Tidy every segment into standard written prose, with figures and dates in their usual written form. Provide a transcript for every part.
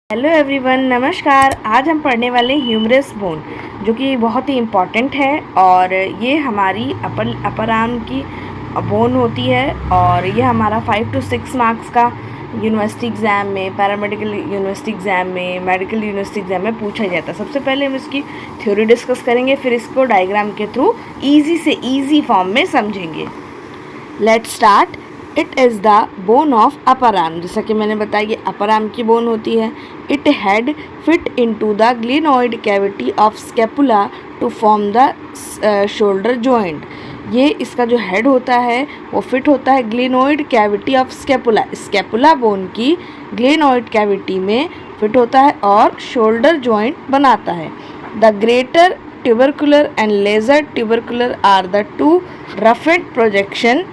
Hello everyone, नमस्कार। आज हम पढ़ने वाले ह्यूमरस बोन, जो कि बहुत ही इम्पॉर्टेंट है और ये हमारी अपर आर्म की बोन होती है और ये हमारा 5 to 6 मार्क्स का यूनिवर्सिटी एग्ज़ाम में, पैरामेडिकल यूनिवर्सिटी एग्ज़ाम में, मेडिकल यूनिवर्सिटी एग्ज़ाम में पूछा जाता है। सबसे पहले हम इसकी थ्योरी डिस्कस करेंगे, फिर इसको डायग्राम के थ्रू ईजी से ईजी फॉर्म में समझेंगे। Let's start. It is the bone of upper arm. जैसा कि मैंने बताया कि अपर आर्म की बोन होती है। It head fit into the glenoid cavity of scapula to form the shoulder joint. ये इसका जो हेड होता है वो फिट होता है glenoid cavity of scapula. Scapula bone की ग्लिनोइड कैविटी में फिट होता है और शोल्डर जॉइंट बनाता है। The greater tubercular and lesser tubercular are the two roughed projection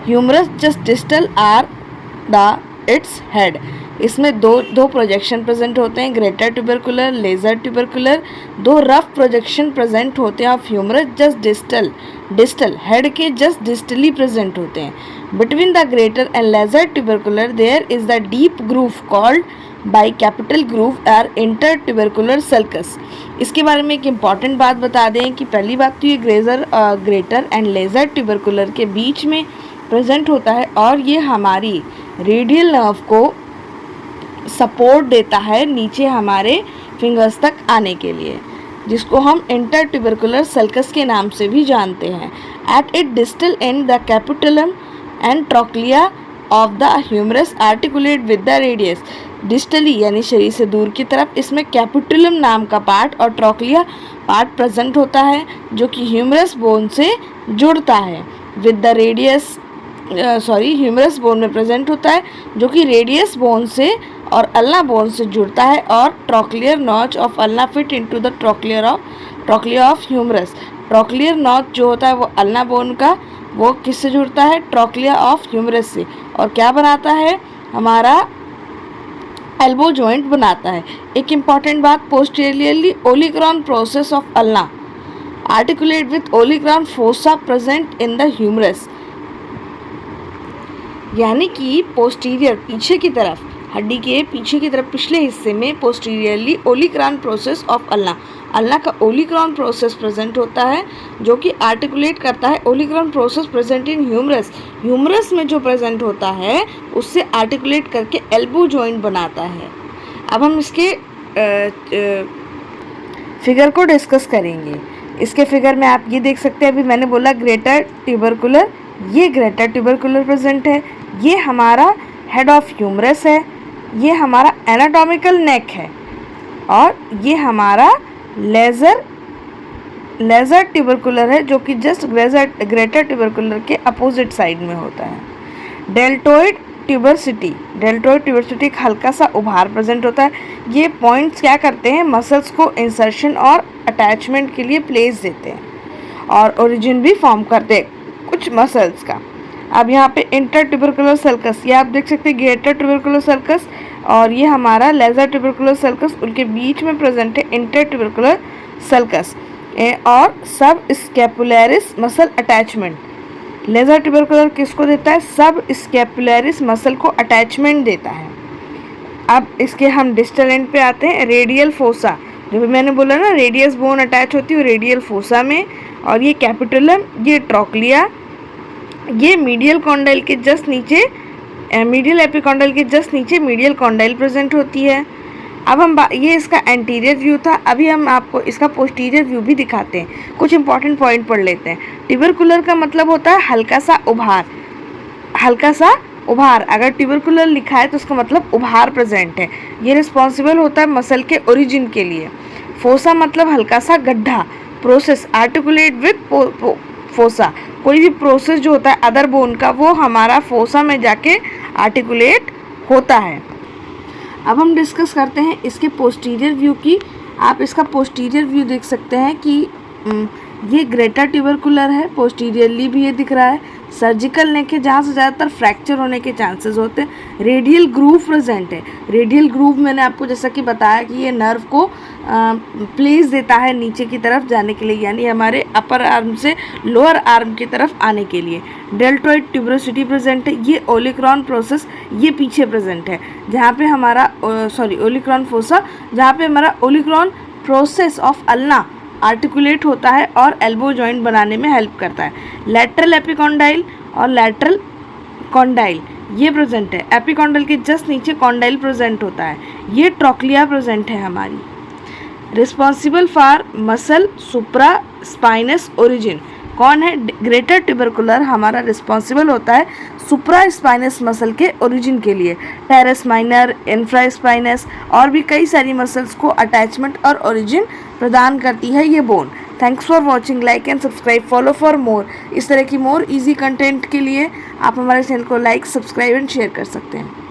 humerus just distal are the its head. इसमें दो प्रोजेक्शन प्रेजेंट होते हैं, ग्रेटर ट्यूबरकुलर, लेजर ट्यूबरकुलर। दो रफ प्रोजेक्शन प्रेजेंट होते हैं of humerus just distal head के just distally present होते हैं। Between the greater and lesser tubercular there is the deep groove called bicipital groove or intertubercular sulcus. इसके बारे में एक इम्पॉर्टेंट बात बता दें कि पहली बात तो ये ग्रेटर एंड लेजर ट्यूबरकुलर के बीच में प्रेजेंट होता है और ये हमारी रेडियल नर्व को सपोर्ट देता है नीचे हमारे फिंगर्स तक आने के लिए, जिसको हम इंटर ट्यूबरकुलर सल्कस के नाम से भी जानते हैं। At it distal end the capitulum and trochlea of the humerus articulate with the radius. Distally यानी शरीर से दूर की तरफ इसमें कैपिटुलम नाम का पार्ट और ट्रोक्लिया पार्ट प्रेजेंट होता है, जो कि ह्यूमरस बोन से जुड़ता है। With the radius humerus bone में प्रेजेंट होता है, जो कि रेडियस बोन से और अल्ना बोन से जुड़ता है और trochlear notch of ulna fit into the trochlea of humerus. Trochlear notch जो होता है वो अल्ना बोन का, वो किससे जुड़ता है? ट्रोक्लिया ऑफ ह्यूमरस से। और क्या बनाता है? हमारा एल्बो जॉइंट बनाता है। एक इम्पॉर्टेंट बात, posteriorly olecranon process of ulna articulate with olecranon fossa present in the humerus. यानी कि पोस्टीरियर पीछे की तरफ, हड्डी के पीछे की तरफ पिछले हिस्से में posteriorly olecranon process of ulna का ओलिक्रॉन प्रोसेस प्रेजेंट होता है, जो कि आर्टिकुलेट करता है। ओलिक्रॉन प्रोसेस प्रेजेंट इन ह्यूमरस में जो प्रेजेंट होता है उससे आर्टिकुलेट करके एल्बो जॉइंट बनाता है। अब हम इसके फिगर को डिस्कस करेंगे। इसके फिगर में आप ये देख सकते हैं, अभी मैंने बोला ग्रेटर ट्यूबरकुलर, ये ग्रेटर ट्यूबरकुलर प्रेजेंट है, ये हमारा हेड ऑफ ह्यूमरस है, ये हमारा एनाटॉमिकल नेक है और ये हमारा लेजर ट्यूबरकुलर है, जो कि जस्ट ग्रेटर ट्यूबरकुलर के अपोजिट साइड में होता है। डेल्टोइड ट्यूबरसिटी एक हल्का सा उभार प्रेजेंट होता है। ये पॉइंट्स क्या करते हैं? मसल्स को इंसर्शन और अटैचमेंट के लिए प्लेस देते हैं और ओरिजिन भी फॉर्म करते हैं कुछ मसल्स का। अब यहाँ पे इंटर ट्यूबरकुलर सल्कस, ये आप देख सकते हैं ग्रेटर ट्यूबरकुलर सल्कस और ये हमारा लेजर ट्यूबरकुलर सल्कस, उनके बीच में प्रेजेंट है इंटर ट्यूबरकुलर सल्कस और सब स्कैपुलैरिस मसल अटैचमेंट। लेजर ट्यूबरकुलर किसको देता है? सब स्कैपुलैरिस मसल को अटैचमेंट देता है। अब इसके हम डिस्टल एंड पे आते हैं। रेडियल फोसा, जो भी मैंने बोला ना, रेडियस बोन अटैच होती है रेडियल फोसा में, और ये कैपिटुलम, ये ट्रोक्लिया, ये मीडियल कॉन्डाइल के जस्ट नीचे, मीडियल एपिकॉन्डाइल के जस्ट नीचे मीडियल कॉन्डाइल प्रेजेंट होती है। अब हम ये इसका एंटीरियर व्यू था, अभी हम आपको इसका पोस्टीरियर व्यू भी दिखाते हैं। कुछ इंपॉर्टेंट पॉइंट पढ़ लेते हैं। ट्यूबरकुलर का मतलब होता है हल्का सा उभार। अगर ट्यूबरकुलर लिखा है तो उसका मतलब उभार प्रेजेंट है। ये रिस्पॉन्सिबल होता है मसल के ओरिजिन के लिए। फोसा मतलब हल्का सा गड्ढा। प्रोसेस आर्टिकुलेट विथ फोसा, कोई भी प्रोसेस जो होता है अदर बोन का, वो हमारा फोसा में जाके आर्टिकुलेट होता है। अब हम डिस्कस करते हैं इसके पोस्टीरियर व्यू की। आप इसका पोस्टीरियर व्यू देख सकते हैं कि ये ग्रेटर ट्यूबरकुलर है, पोस्टीरियरली भी ये दिख रहा है, सर्जिकल नेक है जहाँ से ज़्यादातर फ्रैक्चर होने के चांसेस होते हैं। रेडियल ग्रूव प्रेजेंट है। रेडियल ग्रूव मैंने आपको जैसा कि बताया कि ये नर्व को प्लेस देता है नीचे की तरफ जाने के लिए, यानी हमारे अपर आर्म से लोअर आर्म की तरफ आने के लिए। डेल्टोइड ट्यूबरोसिटी प्रेजेंट है। ये ओलिक्रॉन प्रोसेस ये पीछे प्रेजेंट है जहाँ पे हमारा ओलिक्रॉन फोसा, जहाँ पे हमारा ओलिक्रॉन प्रोसेस ऑफ अल्ना आर्टिकुलेट होता है और एल्बो जॉइंट बनाने में हेल्प करता है। लैटरल एपिकॉन्डाइल और लैटरल कॉन्डाइल ये प्रेजेंट है। एपिकॉन्डाइल के जस्ट नीचे कॉन्डाइल प्रेजेंट होता है। ये ट्रोक्लिया प्रेजेंट है हमारी। Responsible for muscle supra spinous origin कौन है? ग्रेटर ट्यूबरकुलर हमारा रिस्पॉन्सिबल होता है सुप्रा स्पाइनस मसल के ओरिजिन के लिए। टेरेस माइनर, इंफ्रा स्पाइनस और भी कई सारी मसल्स को अटैचमेंट और ओरिजिन प्रदान करती है ये bone. Thanks for watching, like and subscribe, follow for more. इस तरह की मोर इजी कंटेंट के लिए आप हमारे चैनल को लाइक, सब्सक्राइब एंड शेयर कर सकते हैं।